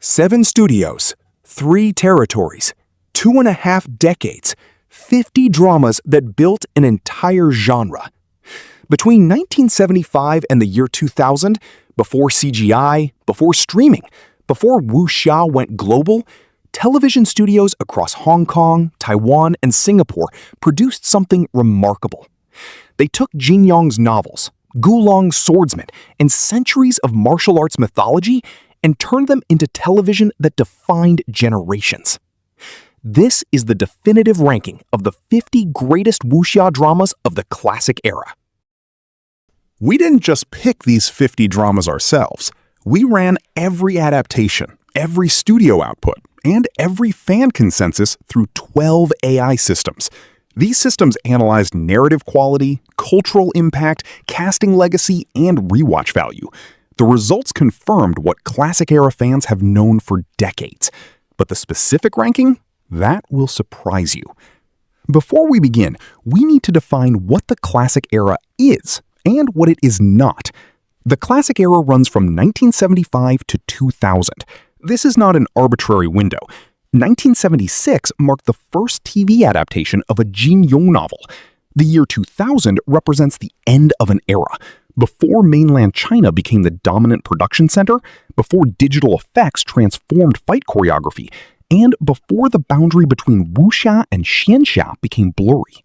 7 studios, 3 territories, 2.5 decades, 50 dramas that built an entire genre. Between 1975 and the year 2000, before CGI, before streaming, before Wuxia went global, television studios across Hong Kong, Taiwan, and Singapore produced something remarkable. They took Jin Yong's novels, Gulong's Swordsman, and centuries of martial arts mythology and turned them into television that defined generations. This is the definitive ranking of the 50 greatest wuxia dramas of the classic era. We didn't just pick these 50 dramas ourselves. We ran every adaptation, every studio output, and every fan consensus through 12 AI systems. These systems analyzed narrative quality, cultural impact, casting legacy, and rewatch value. The results confirmed what classic-era fans have known for decades. But the specific ranking? That will surprise you. Before we begin, we need to define what the classic era is and what it is not. The classic era runs from 1975 to 2000. This is not an arbitrary window. 1976 marked the first TV adaptation of a Jin Yong novel. The year 2000 represents the end of an era. Before mainland China became the dominant production center, before digital effects transformed fight choreography, and before the boundary between wuxia and xianxia became blurry.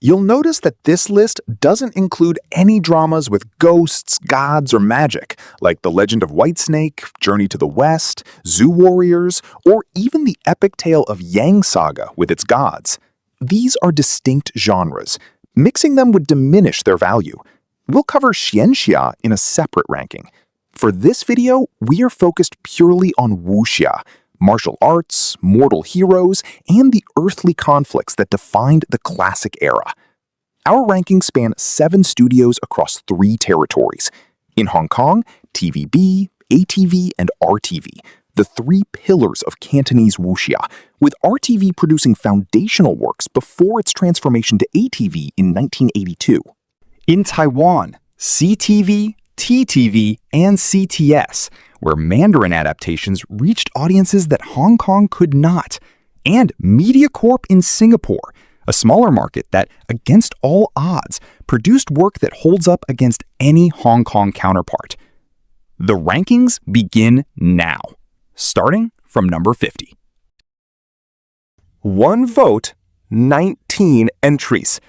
You'll notice that this list doesn't include any dramas with ghosts, gods, or magic, like The Legend of Whitesnake, Journey to the West, Zoo Warriors, or even the epic tale of Yang Saga with its gods. These are distinct genres. Mixing them would diminish their value. We'll cover Xianxia in a separate ranking. For this video, we are focused purely on wuxia, martial arts, mortal heroes, and the earthly conflicts that defined the classic era. Our rankings span 7 studios across 3 territories. In Hong Kong, TVB, ATV, and RTV, the 3 pillars of Cantonese wuxia, with RTV producing foundational works before its transformation to ATV in 1982. In Taiwan, CTV, TTV, and CTS, where Mandarin adaptations reached audiences that Hong Kong could not, and Mediacorp in Singapore, a smaller market that, against all odds, produced work that holds up against any Hong Kong counterpart. The rankings begin now, starting from number 50. 1 vote, 19 entries.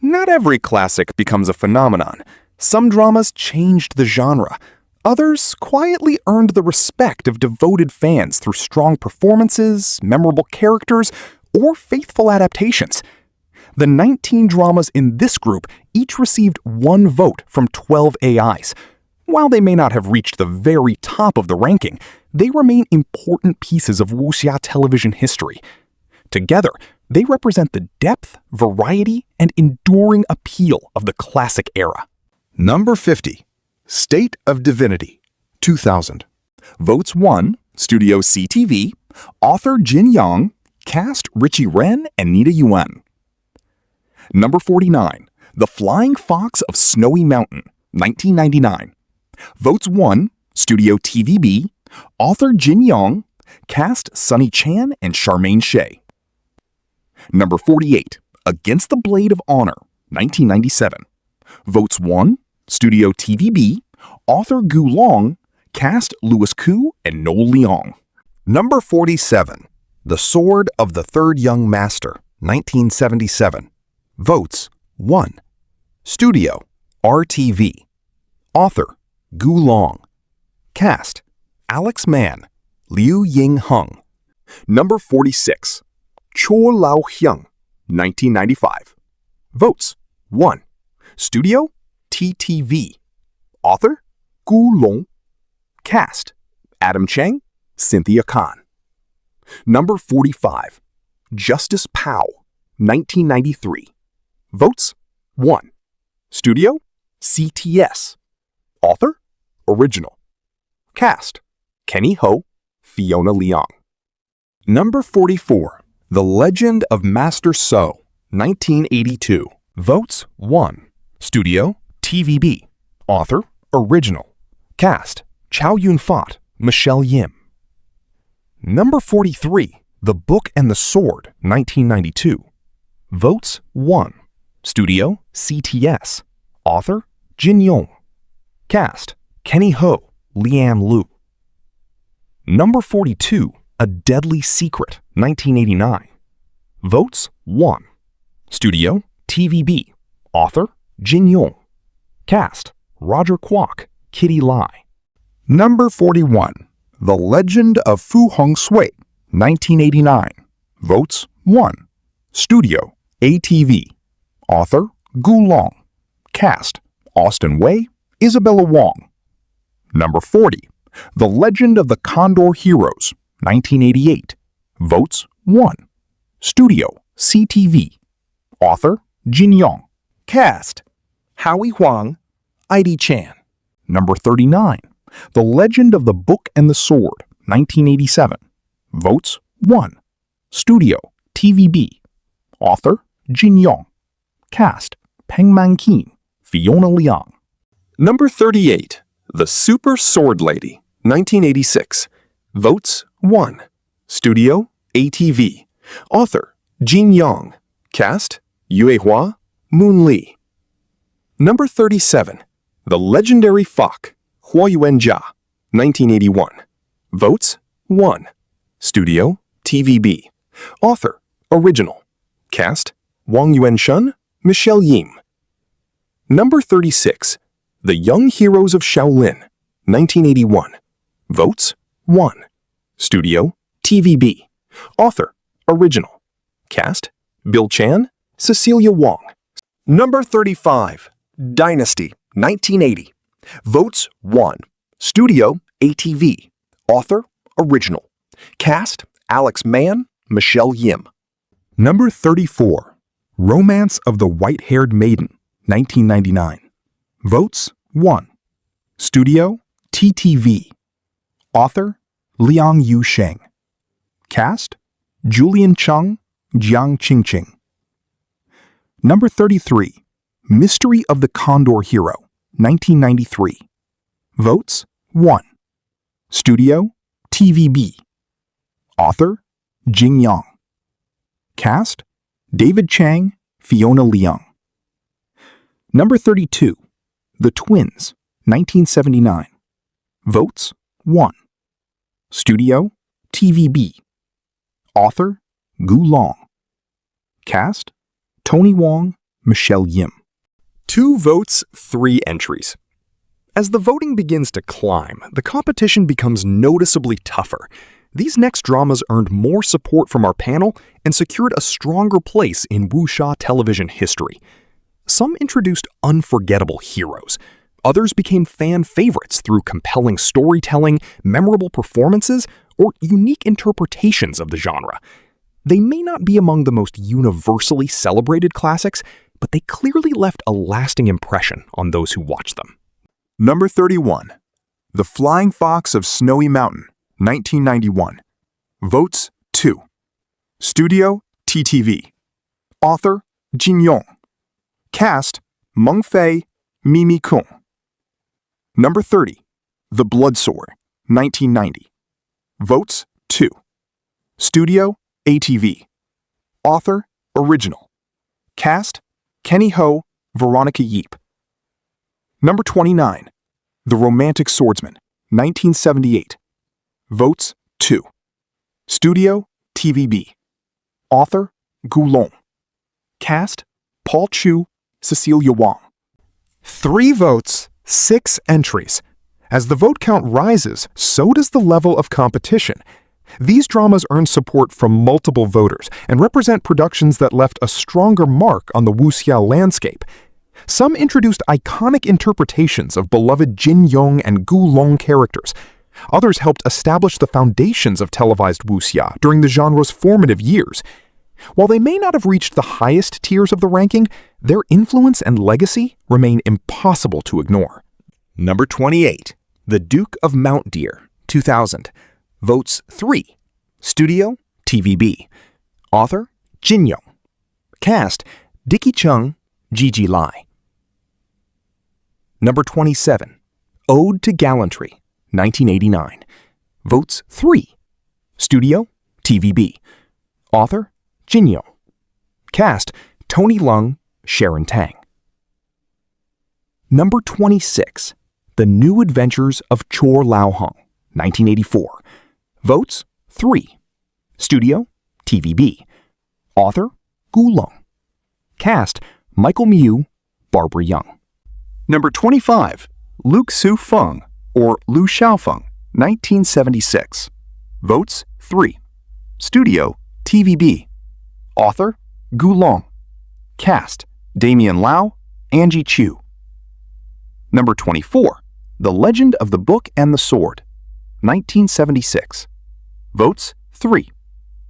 Not every classic becomes a phenomenon. Some dramas changed the genre. Others quietly earned the respect of devoted fans through strong performances, memorable characters, or faithful adaptations. The 19 dramas in this group each received 1 vote from 12 AIs. While they may not have reached the very top of the ranking, they remain important pieces of wuxia television history. Together, they represent the depth, variety, and enduring appeal of the classic era. Number 50. State of Divinity, 2000. Votes 1, Studio CTV, author Jin Yong, cast Richie Ren and Nita Yuan. Number 49, The Flying Fox of Snowy Mountain, 1999. Votes 1, Studio TVB, author Jin Yong, cast Sunny Chan and Charmaine Shea. Number 48, Against the Blade of Honor, 1997. Votes 1, Studio TVB, author Gulong, cast Louis Koo and Noel Leong. Number 47. The Sword of the Third Young Master, 1977. Votes 1. Studio RTV. Author Gulong. Cast Alex Mann, Liu Ying Hung. Number 46, Chor Lao Hyung, 1995. Votes 1, Studio TTV. Author Gulong. Cast Adam Cheng, Cynthia Khan. Number 45, Justice Pow, 1993. Votes 1, Studio CTS. Author Original. Cast Kenny Ho, Fiona Leong. Number 44. The Legend of Master So, 1982. Votes 1. Studio TVB. Author Original. Cast Chow Yun-fat, Michelle Yim. Number 43, The Book and the Sword, 1992. Votes 1. Studio, CTS. Author, Jin Yong. Cast, Kenny Ho, Liam Liu. Number 42, A Deadly Secret, 1989. Votes 1. Studio, TVB. Author, Jin Yong. Cast, Roger Kwok, Kitty Lai. Number 41, The Legend of Fu Hong Sui, 1989. Votes 1. Studio, ATV. Author, Gu Long. Cast, Austin Wei, Isabella Wong. Number 40, The Legend of the Condor Heroes, 1988. Votes 1. Studio, CTV. Author, Jin Yong. Cast, Howie Huang, Heidi Chan. Number 39, The Legend of the Book and the Sword, 1987. Votes 1. Studio, TVB. Author, Jin Yong. Cast, Peng Man-kin, Fiona Liang. Number 38, The Super Sword Lady, 1986. Votes 1. Studio, ATV. Author, Jin Yong. Cast, Yue Hua, Moon Lee. Number 37, The Legendary Fok, Huo Yuan-jia, 1981. Votes 1. Studio, TVB. Author, Original. Cast, Wang Yuanshun, Michelle Yim. Number 36, The Young Heroes of Shaolin, 1981. Votes 1. Studio, TVB. Author, Original. Cast, Bill Chan, Cecilia Wong. Number 35, Dynasty, 1980. Votes 1. Studio, ATV. Author, Original. Cast, Alex Mann, Michelle Yim. Number 34, Romance of the White-Haired Maiden, 1999. Votes 1. Studio, TTV. Author, Liang Yu Sheng. Cast, Julian Chung, Jiang Qingqing. Number 33, Mystery of the Condor Hero, 1993. Votes 1. Studio, TVB. Author, Jing Yang. Cast, David Chang, Fiona Leung. Number 32, The Twins, 1979. Votes 1. Studio, TVB. Author, Gu Long. Cast, Tony Wong, Michelle Yim. 2 votes, 3 entries. As the voting begins to climb, the competition becomes noticeably tougher. These next dramas earned more support from our panel and secured a stronger place in wuxia television history. Some introduced unforgettable heroes. Others became fan favorites through compelling storytelling, memorable performances, or unique interpretations of the genre. They may not be among the most universally celebrated classics, but they clearly left a lasting impression on those who watched them. Number 31, The Flying Fox of Snowy Mountain, 1991. Votes 2. Studio, TTV. Author, Jin Yong. Cast, Meng Fei, Mimi Kung. Number 30, The Blood Sword, 1990. Votes 2. Studio, ATV. Author, Original. Cast, Kenny Ho, Veronica Yeep. Number 29, The Romantic Swordsman, 1978. Votes 2. Studio, TVB. Author, Gu Long. Cast, Paul Chu, Cecilia Wong. 3 votes, 6 entries. As the vote count rises, so does the level of competition. These dramas earn support from multiple voters and represent productions that left a stronger mark on the wuxia landscape. Some introduced iconic interpretations of beloved Jin Yong and Gu Long characters. Others helped establish the foundations of televised wuxia during the genre's formative years. While they may not have reached the highest tiers of the ranking, their influence and legacy remain impossible to ignore. Number 28, The Duke of Mount Deer, 2000. Votes 3. Studio, TVB. Author, Jin Yong. Cast, Dicky Chung, Gigi Lai. Number 27, Ode to Gallantry, 1989. Votes 3. Studio, TVB. Author, Yong. Cast, Tony Leung, Sharon Tang. Number 26, The New Adventures of Chor Lao Hung, 1984. Votes, 3. Studio, TVB. Author, Gu Lung. Cast, Michael Miu, Barbara Young. Number 25, Luke Su Feng, or Lu Xiaofeng, 1976. Votes, 3. Studio, TVB. Author, Gu Long. Cast, Damian Lau, Angie Chu. Number 24, The Legend of the Book and the Sword, 1976. Votes, 3.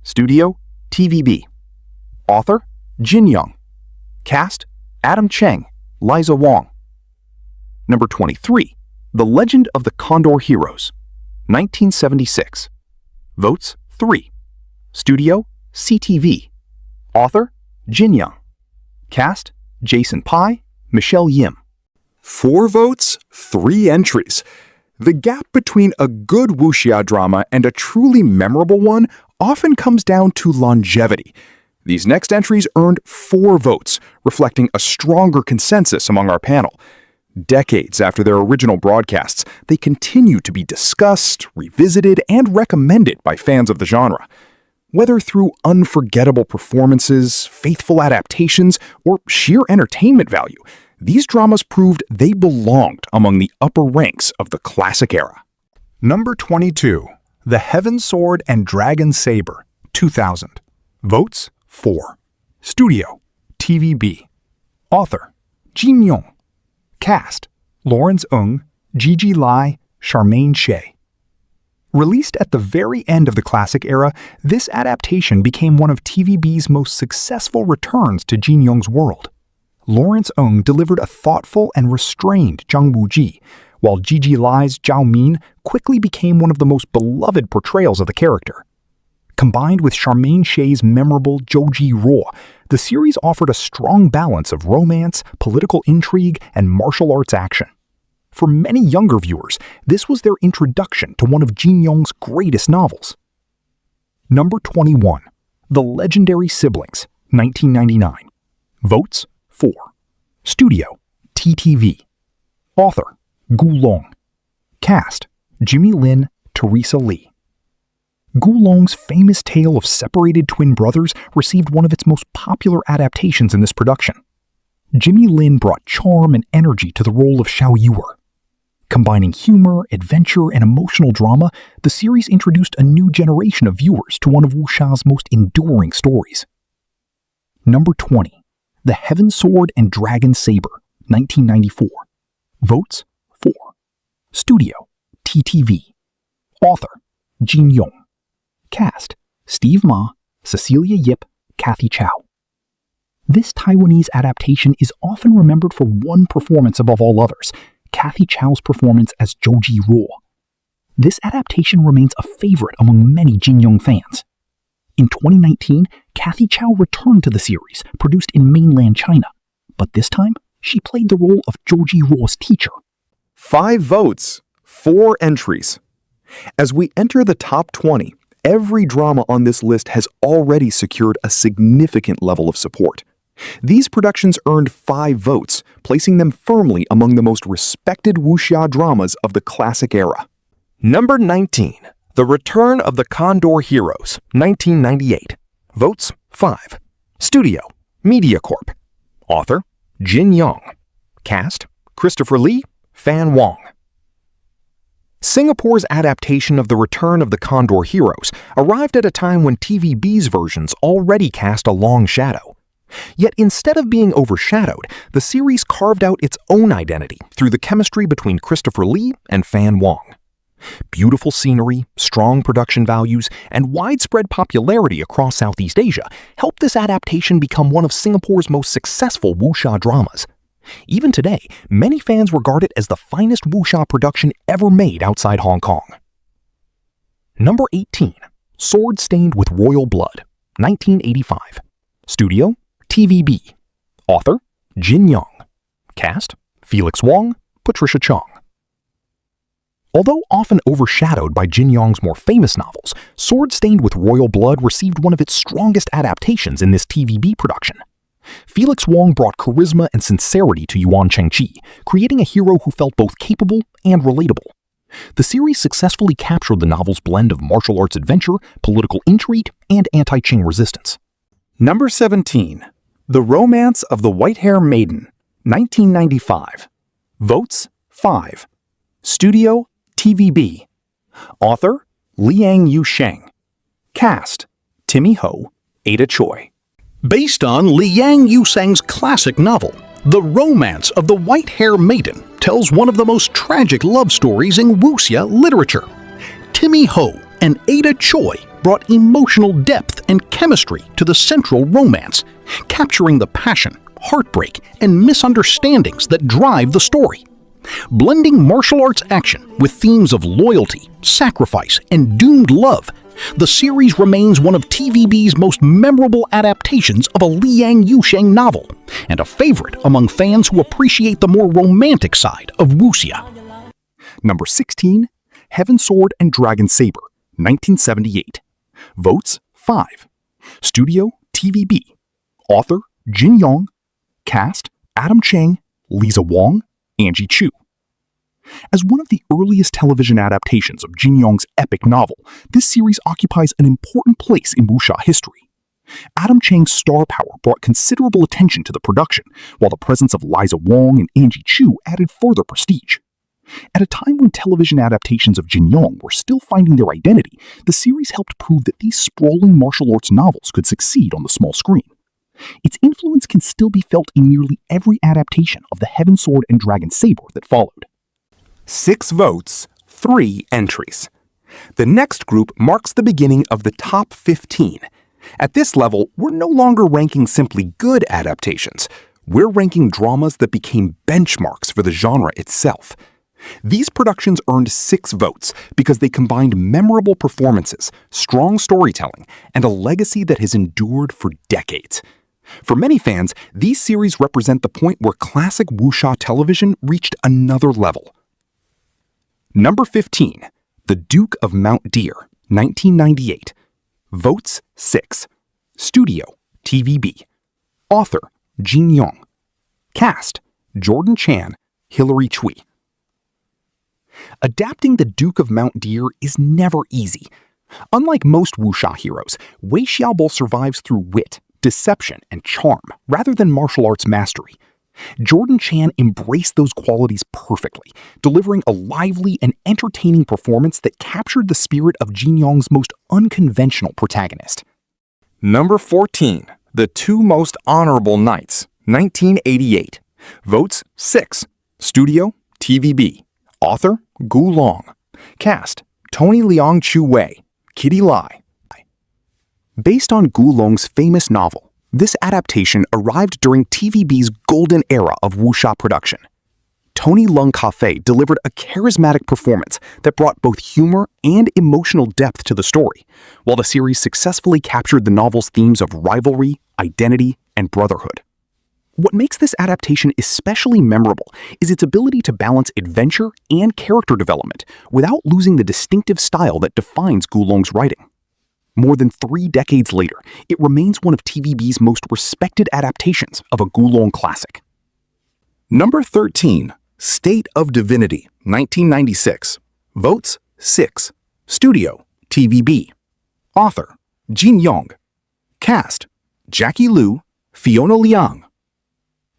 Studio, TVB. Author, Jin Young. Cast, Adam Cheng, Liza Wong. Number 23, The Legend of the Condor Heroes, 1976. Votes, 3. Studio, CTV. Author, Jin Young. Cast, Jason Pai, Michelle Yim. 4 votes, 3 entries. The gap between a good wuxia drama and a truly memorable one often comes down to longevity. These next entries earned 4 votes, reflecting a stronger consensus among our panel. Decades after their original broadcasts, they continue to be discussed, revisited, and recommended by fans of the genre. Whether through unforgettable performances, faithful adaptations, or sheer entertainment value, these dramas proved they belonged among the upper ranks of the classic era. Number 22, The Heaven Sword and Dragon Sabre, 2000. Votes, 4. Studio, TVB. Author, Jin Yong. Cast, Lawrence Ng, Gigi Lai, Charmaine Shea. Released at the very end of the classic era, this adaptation became one of TVB's most successful returns to Jin Yong's world. Lawrence Ng delivered a thoughtful and restrained Zhang Wuji, while Gigi Lai's Zhao Min quickly became one of the most beloved portrayals of the character. Combined with Charmaine Shea's memorable Zhouji Ruo, the series offered a strong balance of romance, political intrigue, and martial arts action. For many younger viewers, this was their introduction to one of Jin Yong's greatest novels. Number 21, The Legendary Siblings, 1999. Votes, 4. Studio, TTV. Author, Gu Long. Cast, Jimmy Lin, Teresa Lee. Gu Long's famous tale of separated twin brothers received one of its most popular adaptations in this production. Jimmy Lin brought charm and energy to the role of Xiao Yuer. Combining humor, adventure, and emotional drama, the series introduced a new generation of viewers to one of wuxia's most enduring stories. Number 20, The Heaven Sword and Dragon Sabre, 1994. Votes, 4. Studio, TTV. Author, Jin Yong. Cast, Steve Ma, Cecilia Yip, Kathy Chow. This Taiwanese adaptation is often remembered for one performance above all others, Kathy Chow's performance as Zhouji Ruo. This adaptation remains a favorite among many Jin Yong fans. In 2019, Kathy Chow returned to the series, produced in mainland China, but this time she played the role of Zhouji Ruo's teacher. 5 votes, 4 entries. As we enter the top 20, every drama on this list has already secured a significant level of support. These productions earned 5 votes, placing them firmly among the most respected wuxia dramas of the classic era. Number 19, The Return of the Condor Heroes, 1998. Votes, 5. Studio, Mediacorp. Author, Jin Yong. Cast, Christopher Lee, Fan Wong. Singapore's adaptation of The Return of the Condor Heroes arrived at a time when TVB's versions already cast a long shadow. Yet instead of being overshadowed, the series carved out its own identity through the chemistry between Christopher Lee and Fan Wong. Beautiful scenery, strong production values, and widespread popularity across Southeast Asia helped this adaptation become one of Singapore's most successful wuxia dramas. Even today, many fans regard it as the finest wuxia production ever made outside Hong Kong. Number 18, Sword Stained with Royal Blood, 1985. Studio, TVB. Author, Jin Yong. Cast, Felix Wong, Patricia Chong. Although often overshadowed by Jin Yong's more famous novels, Sword Stained with Royal Blood received one of its strongest adaptations in this TVB production. Felix Wong brought charisma and sincerity to Yuan Chengqi, creating a hero who felt both capable and relatable. The series successfully captured the novel's blend of martial arts adventure, political intrigue, and anti-Cheng resistance. Number 17. The Romance of the White-Haired Maiden, 1995. Votes 5. Studio TVB. Author Liang Yusheng. Cast Timmy Ho, Ada Choi. Based on Liang Yusheng's classic novel, The Romance of the White-Haired Maiden tells one of the most tragic love stories in Wuxia literature. Timmy Ho and Ada Choi brought emotional depth and chemistry to the central romance, capturing the passion, heartbreak, and misunderstandings that drive the story. Blending martial arts action with themes of loyalty, sacrifice, and doomed love, the series remains one of TVB's most memorable adaptations of a Liang Yusheng novel, and a favorite among fans who appreciate the more romantic side of Wuxia. Number 16. Heaven Sword and Dragon Sabre, 1978. Votes 5. Studio TVB. Author Jin Yong. Cast Adam Cheng, Lisa Wong, Angie Chu. As one of the earliest television adaptations of Jin Yong's epic novel, this series occupies an important place in wuxia history. Adam Cheng's star power brought considerable attention to the production, while the presence of Lisa Wong and Angie Chu added further prestige. At a time when television adaptations of Jin Yong were still finding their identity, the series helped prove that these sprawling martial arts novels could succeed on the small screen. Its influence can still be felt in nearly every adaptation of the Heaven Sword and Dragon Sabre that followed. 6 votes, 3 entries. The next group marks the beginning of the top 15. At this level, we're no longer ranking simply good adaptations. We're ranking dramas that became benchmarks for the genre itself. These productions earned 6 votes because they combined memorable performances, strong storytelling, and a legacy that has endured for decades. For many fans, these series represent the point where classic wuxia television reached another level. Number 15. The Duke of Mount Deer, 1998. Votes 6. Studio TVB. Author Jin Yong. Cast Jordan Chan, Hilary Cui. Adapting The Duke of Mount Deer is never easy. Unlike most wuxia heroes, Wei Xiaobo survives through wit, deception, and charm, rather than martial arts mastery. Jordan Chan embraced those qualities perfectly, delivering a lively and entertaining performance that captured the spirit of Jin Yong's most unconventional protagonist. Number 14. The Two Most Honorable Knights, 1988. Votes 6. Studio TVB. Author Gu Long. Cast Tony Leung Chu Wei, Kitty Lai. Based on Gu Long's famous novel, this adaptation arrived during TVB's golden era of wuxia production. Tony Leung Ka-fei delivered a charismatic performance that brought both humor and emotional depth to the story, while the series successfully captured the novel's themes of rivalry, identity, and brotherhood. What makes this adaptation especially memorable is its ability to balance adventure and character development without losing the distinctive style that defines Gu Long's writing. More than 3 decades later, it remains one of TVB's most respected adaptations of a Gu Long classic. Number 13. State of Divinity, 1996. Votes 6. Studio TVB. Author Jin Yong. Cast Jackie Liu, Fiona Liang.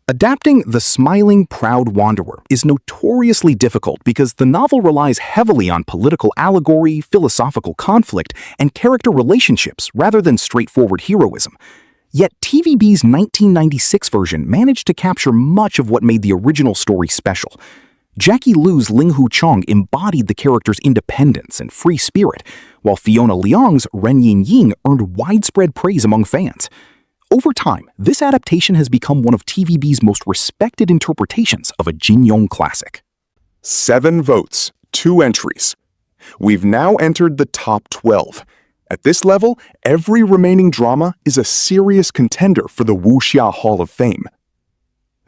Adapting The Smiling Proud Wanderer is notoriously difficult because the novel relies heavily on political allegory, philosophical conflict, and character relationships rather than straightforward heroism. Yet TVB's 1996 version managed to capture much of what made the original story special. Jackie Liu's Ling Hu Chong embodied the character's independence and free spirit, while Fiona Liang's Ren Yin Ying earned widespread praise among fans. Over time, this adaptation has become one of TVB's most respected interpretations of a Jin Yong classic. 7 votes, 2 entries. We've now entered the top 12. At this level, every remaining drama is a serious contender for the Wuxia Hall of Fame.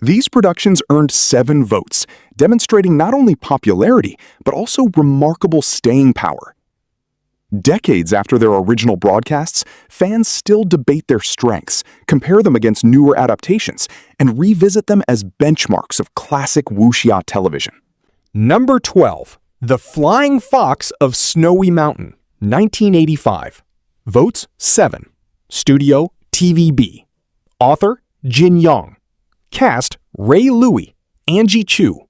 These productions earned 7 votes, demonstrating not only popularity, but also remarkable staying power. Decades after their original broadcasts, fans still debate their strengths, compare them against newer adaptations, and revisit them as benchmarks of classic wuxia television. Number 12. The Flying Fox of Snowy Mountain, 1985. Votes 7. Studio TVB. Author Yong. Cast Ray Louie, Angie Chu.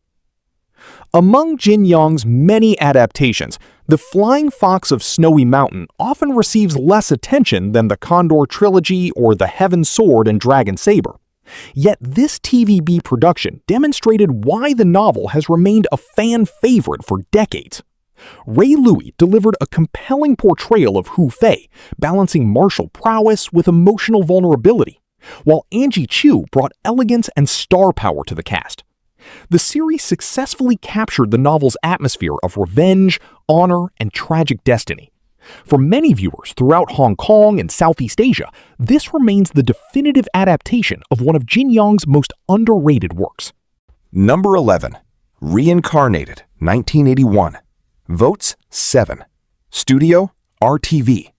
Among Yong's many adaptations, The Flying Fox of Snowy Mountain often receives less attention than the Condor Trilogy or The Heaven Sword and Dragon Sabre. Yet this TVB production demonstrated why the novel has remained a fan favorite for decades. Ray Louie delivered a compelling portrayal of Hu Fei, balancing martial prowess with emotional vulnerability, while Angie Chu brought elegance and star power to the cast. The series successfully captured the novel's atmosphere of revenge, honor, and tragic destiny. For many viewers throughout Hong Kong and Southeast Asia, this remains the definitive adaptation of one of Yong's most underrated works. Number 11. Reincarnated, 1981. Votes 7. Studio RTV.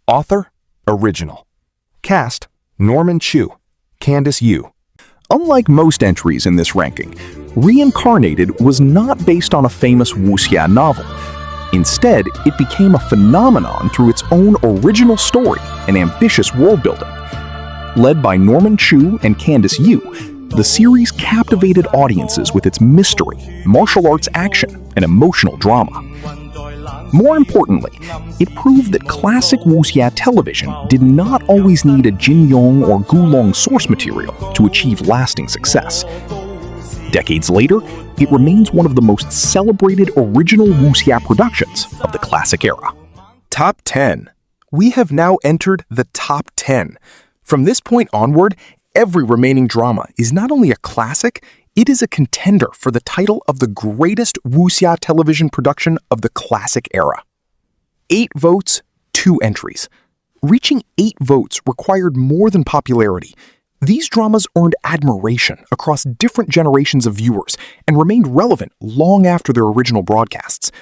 Author Original. Cast Norman Chu, Candice Yu. Unlike most entries in this ranking, Reincarnated was not based on a famous wuxia novel. Instead, it became a phenomenon through its own original story and ambitious world-building. Led by Norman Chu and Candice Yu, the series captivated audiences with its mystery, martial arts action, and emotional drama. More importantly, it proved that classic wuxia television did not always need a Yong or Gulong source material to achieve lasting success. Decades later, it remains one of the most celebrated original wuxia productions of the classic era. Top 10. We have now entered the top 10. From this point onward, every remaining drama is not only a classic, it is a contender for the title of the greatest wuxia television production of the classic era. 8 votes, 2 entries. Reaching 8 votes required more than popularity. These dramas earned admiration across different generations of viewers and remained relevant long after their original broadcasts.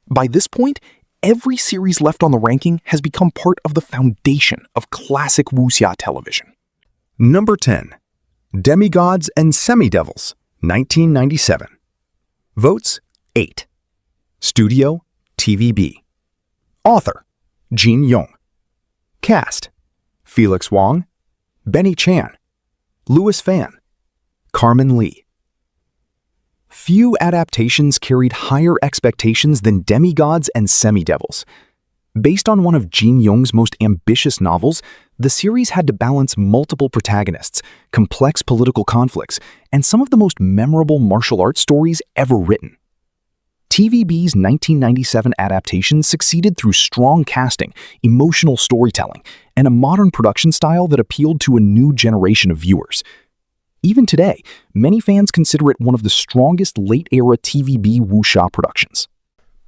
By this point, every series left on the ranking has become part of the foundation of classic wuxia television. Number 10. Demi-Gods and Semi-Devils, 1997. Votes 8. Studio TVB. Author Yong. Cast Felix Wong, Benny Chan, Louis Fan, Carmen Lee. Few adaptations carried higher expectations than Demi-Gods and Semi-Devils. Based on one of Yong's most ambitious novels, the series had to balance multiple protagonists, complex political conflicts, and some of the most memorable martial arts stories ever written. TVB's 1997 adaptation succeeded through strong casting, emotional storytelling, and a modern production style that appealed to a new generation of viewers. Even today, many fans consider it one of the strongest late-era TVB wuxia productions.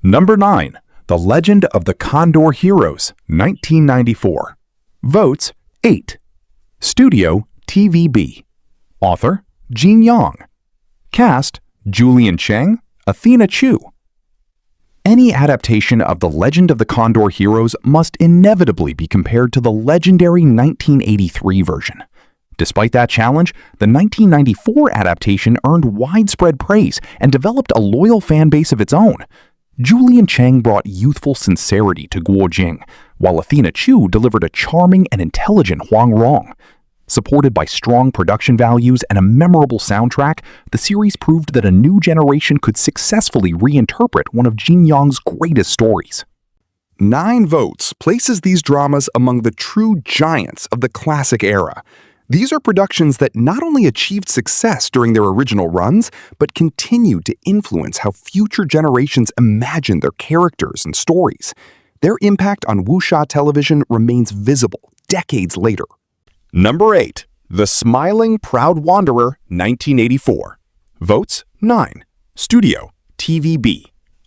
Number 9. The Legend of the Condor Heroes, 1994. Votes 8. Studio TVB. Author Yong. Cast Julian Cheng, Athena Chu. Any adaptation of The Legend of the Condor Heroes must inevitably be compared to the legendary 1983 version. Despite that challenge, the 1994 adaptation earned widespread praise and developed a loyal fan base of its own. Julian Cheng brought youthful sincerity to Guo Jing, while Athena Chu delivered a charming and intelligent Huang Rong. Supported by strong production values and a memorable soundtrack, the series proved that a new generation could successfully reinterpret one of Yong's greatest stories. 9 votes places these dramas among the true giants of the classic era. These are productions that not only achieved success during their original runs, but continued to influence how future generations imagine their characters and stories. Their impact on wuxia television remains visible decades later. Number 8. The Smiling Proud Wanderer, 1984. Votes 9. Studio TVB.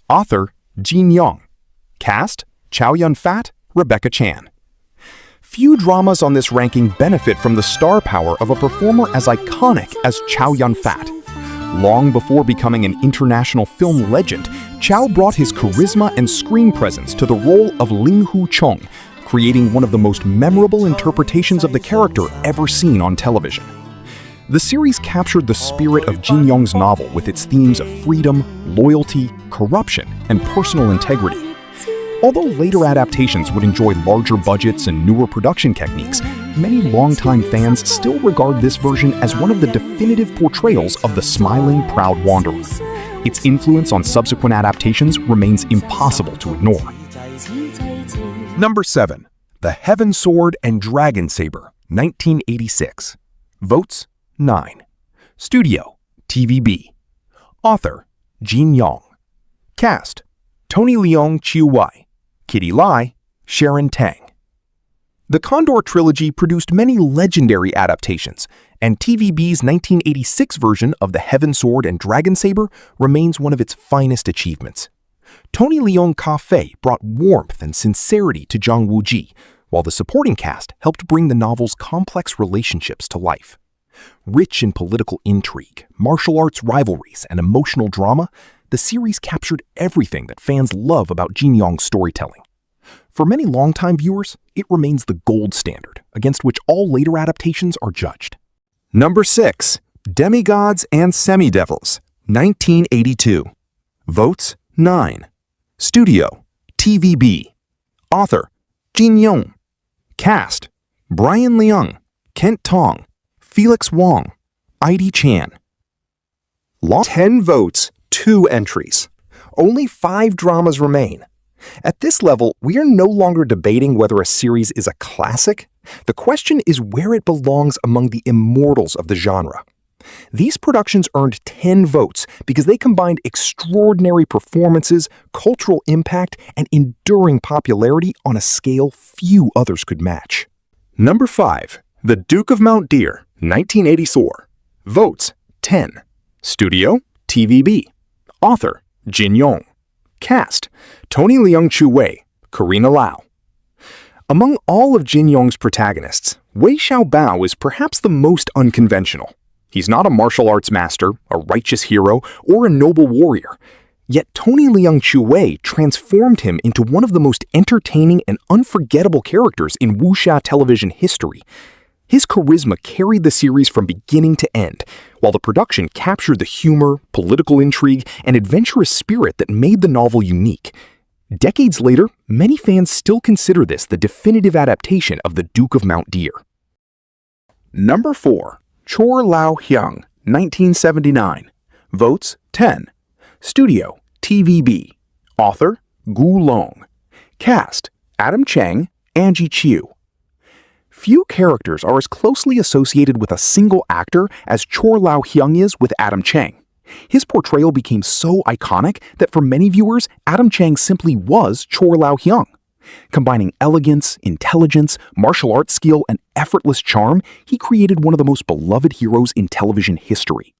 Author Yong. Cast Chow Yun-fat, Rebecca Chan. Few dramas on this ranking benefit from the star power of a performer as iconic as Chow Yun-fat. Long before becoming an international film legend, Chow brought his charisma and screen presence to the role of Ling Hu Chong, creating one of the most memorable interpretations of the character ever seen on television. The series captured the spirit of Jin Yong's novel with its themes of freedom, loyalty, corruption, and personal integrity. Although later adaptations would enjoy larger budgets and newer production techniques, many longtime fans still regard this version as one of the definitive portrayals of the smiling, proud wanderer. Its influence on subsequent adaptations remains impossible to ignore. Number 7. The Heaven Sword and Dragon Sabre, 1986. Votes 9. Studio TVB. Author Jin Yong. Cast Tony Leung Chiu Wai, Kitty Lai, Sharon Tang. The Condor Trilogy produced many legendary adaptations, and TVB's 1986 version of The Heaven Sword and Dragon Sabre remains one of its finest achievements. Tony Leung Ka-fei brought warmth and sincerity to Zhang Wuji, while the supporting cast helped bring the novel's complex relationships to life. Rich in political intrigue, martial arts rivalries, and emotional drama, the series captured everything that fans love about Jin Yong's storytelling. For many longtime viewers, it remains the gold standard, against which all later adaptations are judged. Number 6. Demi-Gods and Semi-Devils, 1982. Votes 9. Studio TVB. Author Jin Yong. Cast Brian Leung, Kent Tong, Felix Wong, Heidi Chan. 10 votes, 2 entries. Only 5 dramas remain. At this level, we are no longer debating whether a series is a classic. The question is where it belongs among the immortals of the genre. These productions earned 10 votes because they combined extraordinary performances, cultural impact, and enduring popularity on a scale few others could match. Number 5. The Duke of Mount Deer, 1984. Votes 10. Studio TVB. Author Jin Yong. Cast Tony Leung Chiu Wei, Karina Lau. Among all of Jin Yong's protagonists, Wei Xiaobao is perhaps the most unconventional. He's not a martial arts master, a righteous hero, or a noble warrior. Yet Tony Leung Chiu Wei transformed him into one of the most entertaining and unforgettable characters in Wuxia television history. His charisma carried the series from beginning to end, while the production captured the humor, political intrigue, and adventurous spirit that made the novel unique. Decades later, many fans still consider this the definitive adaptation of The Duke of Mount Deer. Number 4. Chor Lao Hyung, 1979. Votes 10. Studio TVB. Author Gu Long. Cast Adam Cheng, Angie Chiu. Few characters are as closely associated with a single actor as Chor Lao Hyung is with Adam Cheng. His portrayal became so iconic that for many viewers, Adam Cheng simply was Chor Lao Hyung. Combining elegance, intelligence, martial arts skill, and effortless charm, he created one of the most beloved heroes in television history.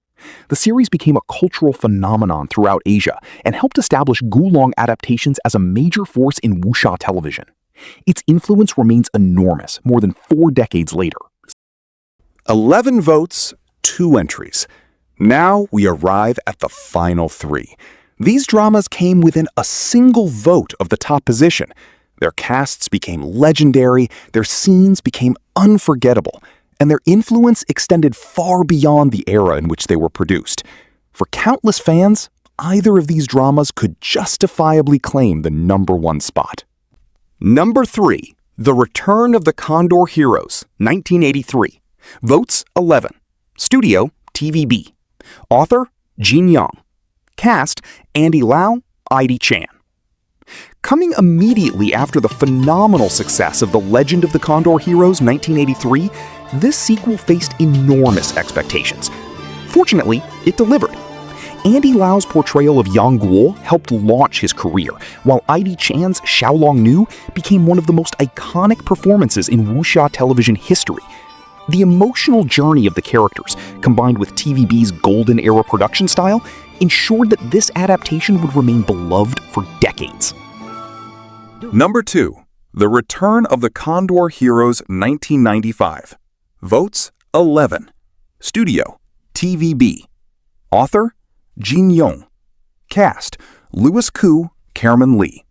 The series became a cultural phenomenon throughout Asia and helped establish Gulong adaptations as a major force in wuxia television. Its influence remains enormous more than 4 decades later. 11 votes, 2 entries. Now we arrive at the final 3. These dramas came within a single vote of the top position. Their casts became legendary, their scenes became unforgettable, and their influence extended far beyond the era in which they were produced. For countless fans, either of these dramas could justifiably claim the number 1 spot. Number 3. The Return of the Condor Heroes, 1983. Votes 11. Studio TVB. Author Jin Yong. Cast Andy Lau, Heidi Chan. Coming immediately after the phenomenal success of The Legend of the Condor Heroes 1983, this sequel faced enormous expectations. Fortunately, it delivered. Andy Lau's portrayal of Yang Guo helped launch his career, while Heidi Chan's Xiaolong Nu became one of the most iconic performances in wuxia television history. The emotional journey of the characters, combined with TVB's golden era production style, ensured that this adaptation would remain beloved for decades. Number 2. The Return of the Condor Heroes 1995. Votes 11. Studio TVB. Author Yong. Cast Louis Koo, Carmen Lee.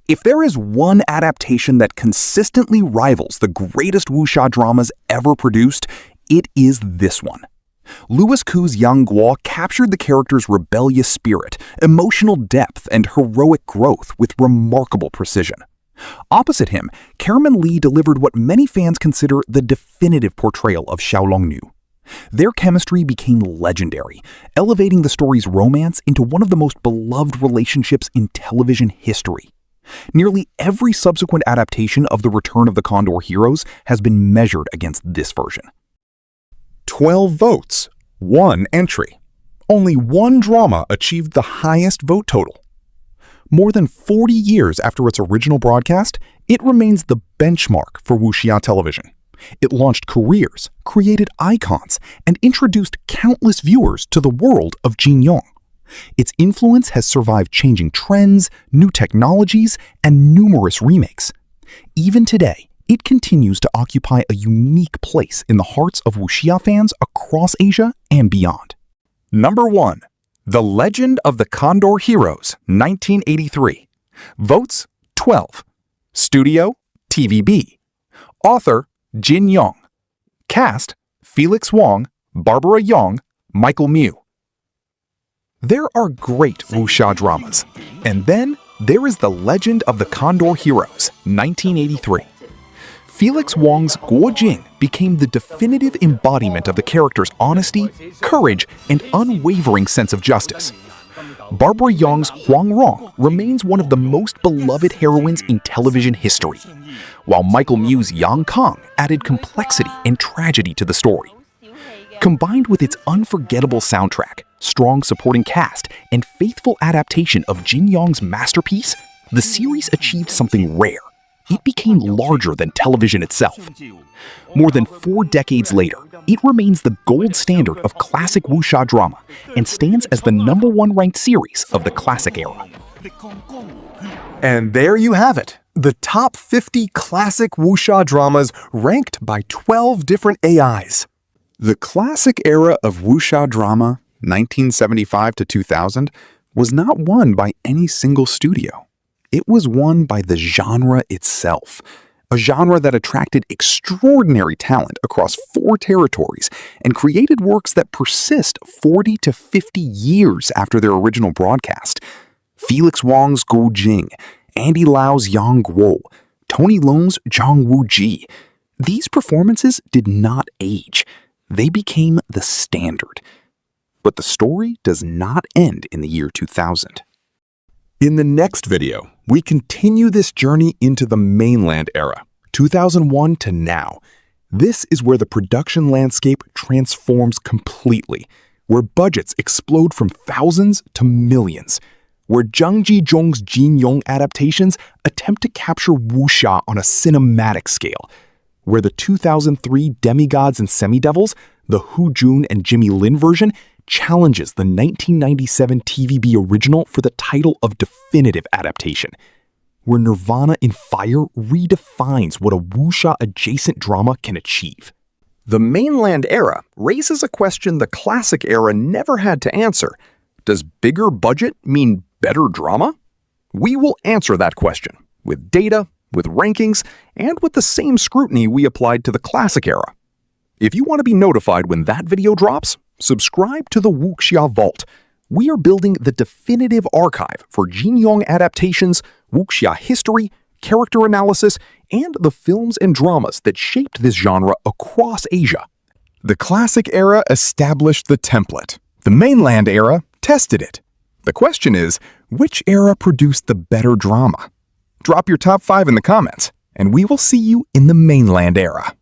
If there is one adaptation that consistently rivals the greatest wuxia dramas ever produced, it is this one. Louis Koo's Yang Guo captured the character's rebellious spirit, emotional depth, and heroic growth with remarkable precision. Opposite him, Carmen Lee delivered what many fans consider the definitive portrayal of Xiaolongnu. Their chemistry became legendary, elevating the story's romance into one of the most beloved relationships in television history. Nearly every subsequent adaptation of The Return of the Condor Heroes has been measured against this version. 12 votes, 1 entry. Only one drama achieved the highest vote total. More than 40 years after its original broadcast, it remains the benchmark for wuxia television. It launched careers, created icons, and introduced countless viewers to the world of Yong. Its influence has survived changing trends, new technologies, and numerous remakes. Even today, it continues to occupy a unique place in the hearts of wuxia fans across Asia and beyond. Number 1. The Legend of the Condor Heroes 1983. Votes 12. Studio TVB. Author Yong. Cast Felix Wong, Barbara Yong, Michael Mew. There are great wuxia dramas, and then there is The Legend of the Condor Heroes 1983. Felix Wong's Guo Jing became the definitive embodiment of the character's honesty, courage, and unwavering sense of justice. Barbara Yong's Huang Rong remains one of the most beloved heroines in television history, while Michael Mew's Yang Kong added complexity and tragedy to the story. Combined with its unforgettable soundtrack, strong supporting cast, and faithful adaptation of Jin Yong's masterpiece, the series achieved something rare. It became larger than television itself. More than 4 decades later, it remains the gold standard of classic wuxia drama and stands as the #1 ranked series of the classic era. And there you have it, the top 50 classic wuxia dramas ranked by 12 different AIs. The classic era of wuxia drama, 1975 to 2000, was not won by any single studio. It was won by the genre itself, a genre that attracted extraordinary talent across 4 territories and created works that persist 40 to 50 years after their original broadcast. Felix Wong's Guo Jing, Andy Lau's Yang Guo, Tony Leung's Zhang Wuji. These performances did not age. They became the standard. But the story does not end in the year 2000. In the next video, we continue this journey into the mainland era, 2001 to now. This is where the production landscape transforms completely, where budgets explode from thousands to millions, where Zhang Jizhong's Jin Yong adaptations attempt to capture wuxia on a cinematic scale, where the 2003 Demi-Gods and Semi-Devils, the Hu Jun and Jimmy Lin version, challenges the 1997 TVB original for the title of definitive adaptation, where Nirvana in Fire redefines what a wuxia-adjacent drama can achieve. The mainland era raises a question the classic era never had to answer. Does bigger budget mean better drama? We will answer that question with data, with rankings, and with the same scrutiny we applied to the classic era. If you want to be notified when that video drops, subscribe to the Wuxia Vault. We are building the definitive archive for Jin Yong adaptations, wuxia history, character analysis, and the films and dramas that shaped this genre across Asia. The classic era established the template. The mainland era tested it. The question is, which era produced the better drama? Drop your top 5 in the comments, and we will see you in the mainland era.